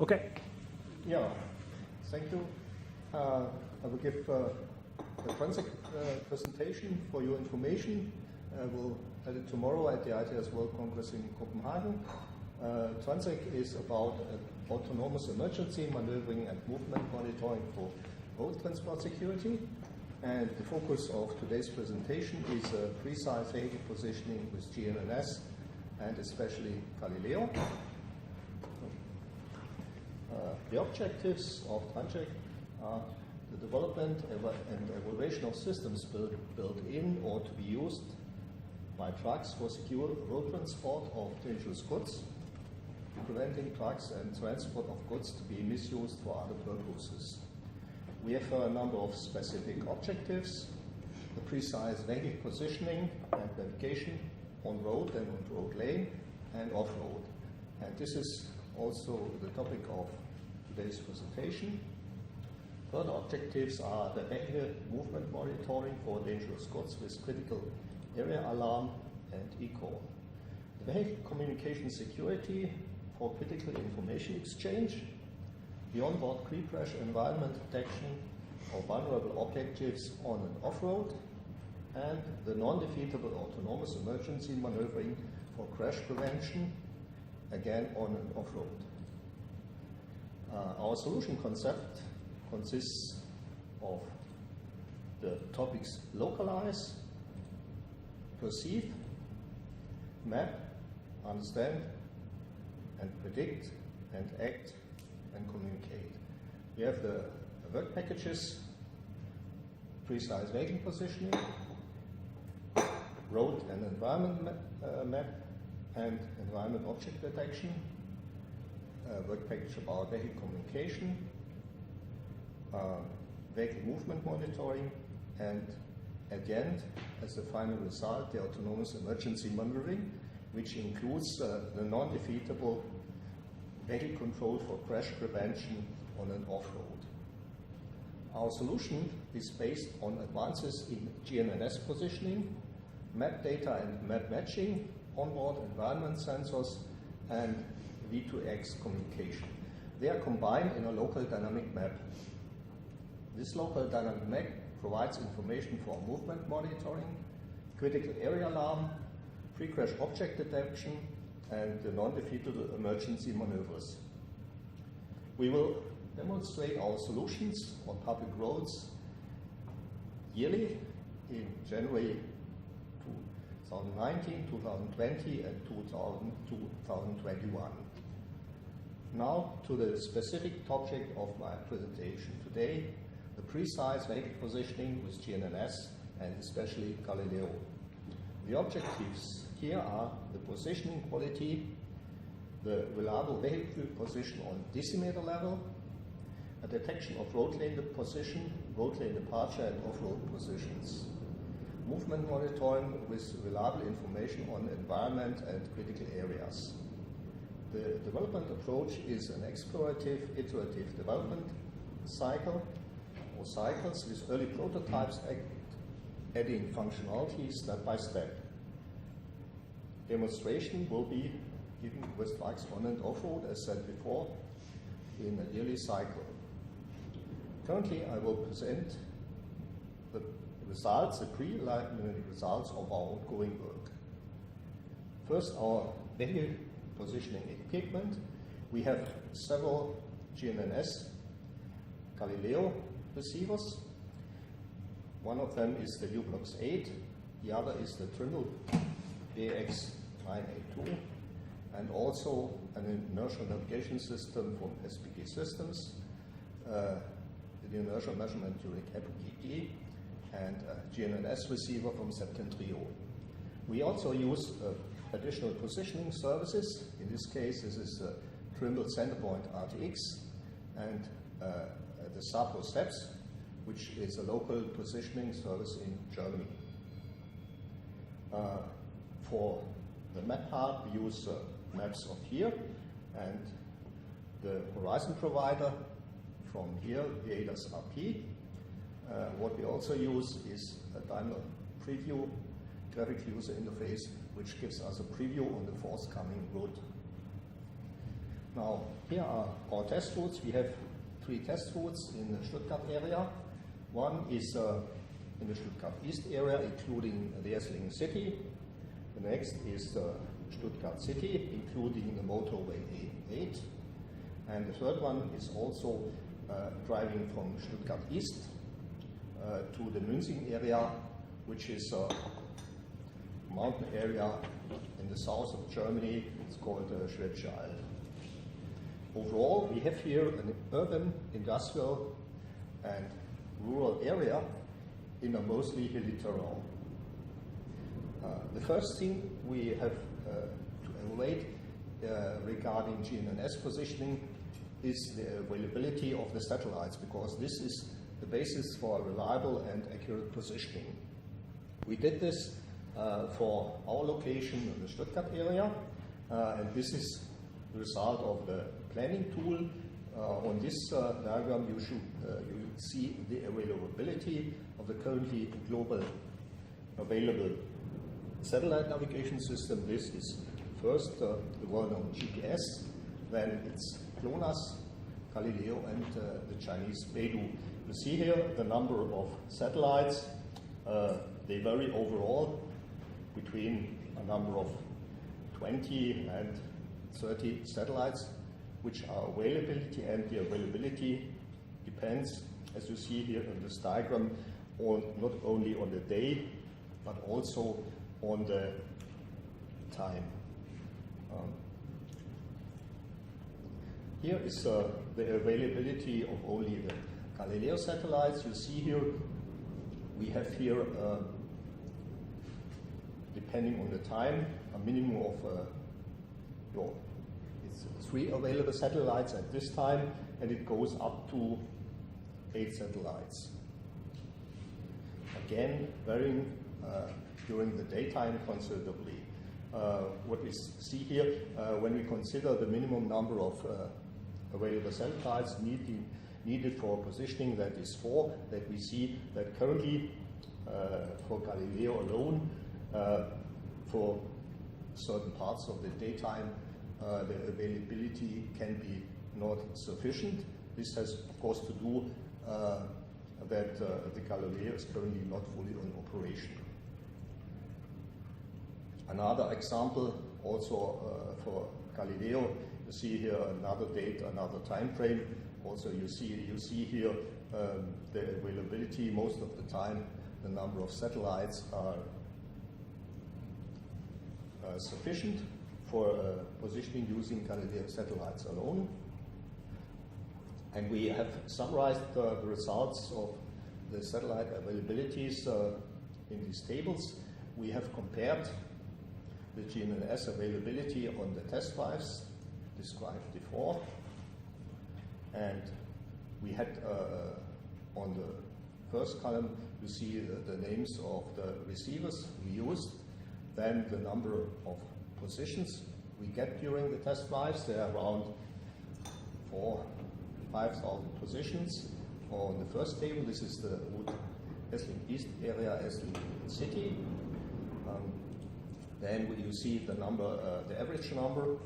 Okay. Yeah, thank you. I will give a TransSec presentation for your information. I will have it tomorrow at the ITS World Congress in Copenhagen. TransSec is about autonomous emergency maneuvering and movement monitoring for road transport security. And the focus of today's presentation is precise vehicle positioning with GNSS and especially Galileo. The objectives of TransSec are the development and evaluation of systems built in or to be used by trucks for secure road transport of dangerous goods, preventing trucks and transport of goods to be misused for other purposes. We have a number of specific objectives: the precise vehicle positioning and navigation on road and on road lane and off-road. And this is also the topic of today's presentation. Further objectives are the vehicle movement monitoring for dangerous goods with critical area alarm and eCall. The vehicle communication security for critical information exchange, the onboard pre-crash environment detection of vulnerable objectives on and off-road, and the non-defeatable autonomous emergency maneuvering for crash prevention, again on and off-road. Our solution concept consists of the topics localize, perceive, map, understand, and predict, and act, and communicate. We have the work packages: precise vehicle positioning, road and environment map, and environment object detection, work package about vehicle communication, vehicle movement monitoring, and at the end, as the final result, the autonomous emergency maneuvering, which includes the non-defeatable vehicle control for crash prevention on and off-road. Our solution is based on advances in GNSS positioning, map data and map matching, onboard environment sensors, and V2X communication. They are combined in a local dynamic map. This local dynamic map provides information for movement monitoring, critical area alarm, pre-crash object detection, and the non-defeatable emergency maneuvers. We will demonstrate our solutions on public roads yearly in January 2019, 2020, and 2021. Now to the specific topic of my presentation today, the precise vehicle positioning with GNSS and especially Galileo. The objectives here are the positioning quality, the reliable vehicle position on decimeter level, a detection of road lane position, road lane departure, and off-road positions, movement monitoring with reliable information on environment and critical areas. The development approach is an explorative, iterative development cycle or cycles with early prototypes adding functionality step by step. Demonstration will be given with trucks on and off-road, as said before, in a yearly cycle. Currently, I will present the results, the preliminary results of our ongoing work. First, our vehicle positioning equipment. We have several GNSS Galileo receivers. One of them is the U-Blox 8, the other is the Trimble BX982, and also an inertial navigation system from SPG Systems, the inertial measurement during EPOCE, and a GNSS receiver from Septentrio. We also use additional positioning services. In this case, this is the Trimble Centerpoint RTX and the Sapro SEPS, which is a local positioning service in Germany. For the map part, we use maps of here, and the horizon provider from here, the ADAS RP. What we also use is a Daimler Preview graphic user interface, which gives us a preview on the forthcoming road. Now, here are our test routes. We have 3 test routes in the Stuttgart area. One is in the Stuttgart East area, including the Esslingen city. The next is Stuttgart city, including the motorway A8. And the third one is also driving from Stuttgart East to the Münzing area, which is a mountain area in the south of Germany. It's called Schwäbische Alb. Overall, we have here an urban, industrial, and rural area in a mostly hilly terrain. The first thing we have to evaluate regarding GNSS positioning is the availability of the satellites, because this is the basis for reliable and accurate positioning. We did this for our location in the Stuttgart area, and this is the result of the planning tool. On this diagram, you see the availability of the currently global available satellite navigation system. This is first the well-known GPS, then it's GLONASS, Galileo, and the Chinese Beidou. You see here the number of satellites. They vary overall between a number of 20 and 30 satellites, which are availability, and the availability depends, as you see here in this diagram, on not only on the day, but also on the time. Here is the availability of only the Galileo satellites. You see here, we have here, depending on the time, a minimum of it's 3 available satellites at this time, and it goes up to 8 satellites. Again, varying during the daytime considerably. What we see here, when we consider the minimum number of available satellites needed for positioning, that is 4, that we see that currently for Galileo alone, for certain parts of the daytime, the availability can be not sufficient. This has, of course, to do that the Galileo is currently not fully in operation. Another example, also for Galileo, you see here another date, another time frame. Also, you see here the availability. Most of the time, the number of satellites are sufficient for positioning using Galileo satellites alone. And we have summarized the results of the satellite availabilities in these tables. We have compared the GNSS availability on the test drives described before. And we had on the first column, you see the names of the receivers we used, then the number of positions we get during the test drives. There are around 5,000 positions. On the first table, this is the route Esslingen East area, Esslingen City. Then you see the number, the average number